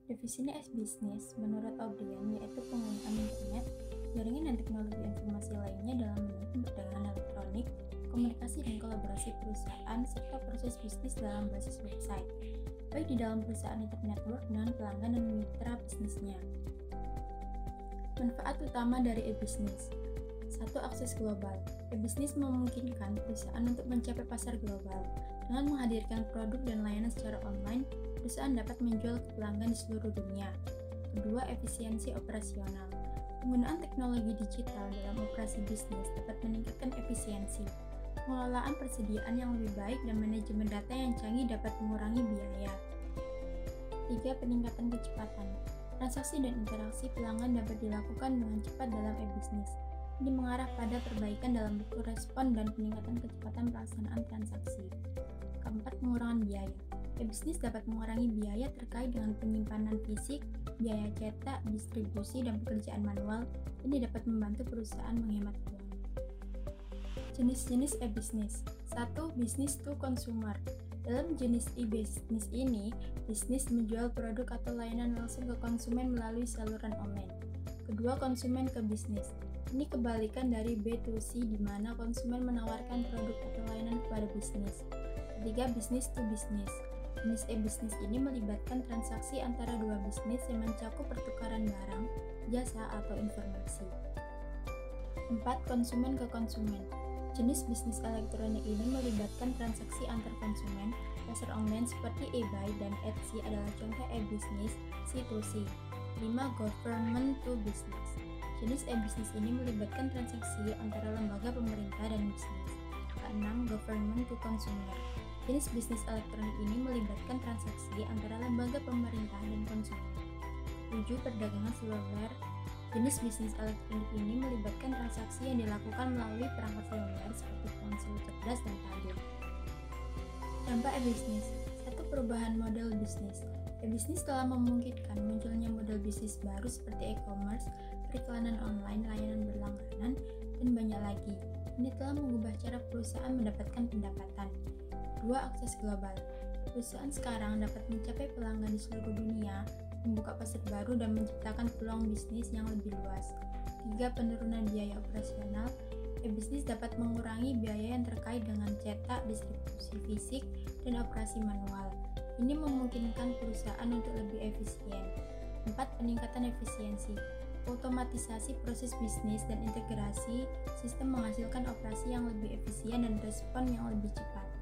Definisi bisnis menurut O'Brien yaitu penggunaan internet, jaringan dan teknologi informasi lainnya dalam mendukung perdagangan elektronik, komunikasi dan kolaborasi perusahaan, serta proses bisnis dalam basis website, baik di dalam perusahaan internet network dan pelanggan dan mitra bisnisnya. Manfaat utama dari e-bisnis. 1. Akses global. E-bisnis memungkinkan perusahaan untuk mencapai pasar global. Dengan menghadirkan produk dan layanan secara online, perusahaan dapat menjual ke pelanggan di seluruh dunia. 2. Efisiensi operasional. Penggunaan teknologi digital dalam operasi bisnis dapat meningkatkan efisiensi. Pengelolaan persediaan yang lebih baik dan manajemen data yang canggih dapat mengurangi biaya. 3. Peningkatan kecepatan. Transaksi dan interaksi pelanggan dapat dilakukan dengan cepat dalam e-bisnis. Ini mengarah pada perbaikan dalam waktu respon dan peningkatan kecepatan pelaksanaan transaksi. 4. Pengurangan biaya. E-bisnis dapat mengurangi biaya terkait dengan penyimpanan fisik, biaya cetak, distribusi, dan pekerjaan manual. Ini dapat membantu perusahaan menghemat uang. Jenis-jenis e-bisnis. 1. Business to consumer. Dalam jenis e-bisnis ini, bisnis menjual produk atau layanan langsung ke konsumen melalui saluran online. Kedua, konsumen ke bisnis. Ini kebalikan dari B2C di mana konsumen menawarkan produk atau layanan kepada bisnis. Ketiga, business to business. Jenis e-bisnis ini melibatkan transaksi antara dua bisnis yang mencakup pertukaran barang, jasa, atau informasi. 4. Konsumen ke konsumen. Jenis bisnis elektronik ini melibatkan transaksi antar konsumen. Pasar online seperti eBay dan Etsy adalah contoh e-bisnis C2C. 5. Government to business. Jenis e-bisnis ini melibatkan transaksi antara lembaga pemerintah dan bisnis. 6. Government to consumer. Jenis bisnis elektronik ini melibatkan transaksi antara lembaga pemerintah dan konsumen. 7. Perdagangan seluler. Jenis bisnis elektronik ini melibatkan transaksi yang dilakukan melalui perangkat seluler seperti ponsel cerdas dan tablet. Dampak e-bisnis. 1. Perubahan model bisnis. E-bisnis telah memungkinkan munculnya model bisnis baru seperti e-commerce, periklanan online, layanan berlangganan, dan banyak lagi. Ini telah mengubah cara perusahaan mendapatkan pendapatan. 2. Akses global. Perusahaan sekarang dapat mencapai pelanggan di seluruh dunia, membuka pasar baru dan menciptakan peluang bisnis yang lebih luas. 3. Penurunan biaya operasional. E-bisnis dapat mengurangi biaya yang terkait dengan cetak, distribusi fisik, dan operasi manual. Ini memungkinkan perusahaan untuk lebih efisien. 4. Peningkatan efisiensi. Otomatisasi proses bisnis dan integrasi sistem menghasilkan operasi yang lebih efisien dan respon yang lebih cepat.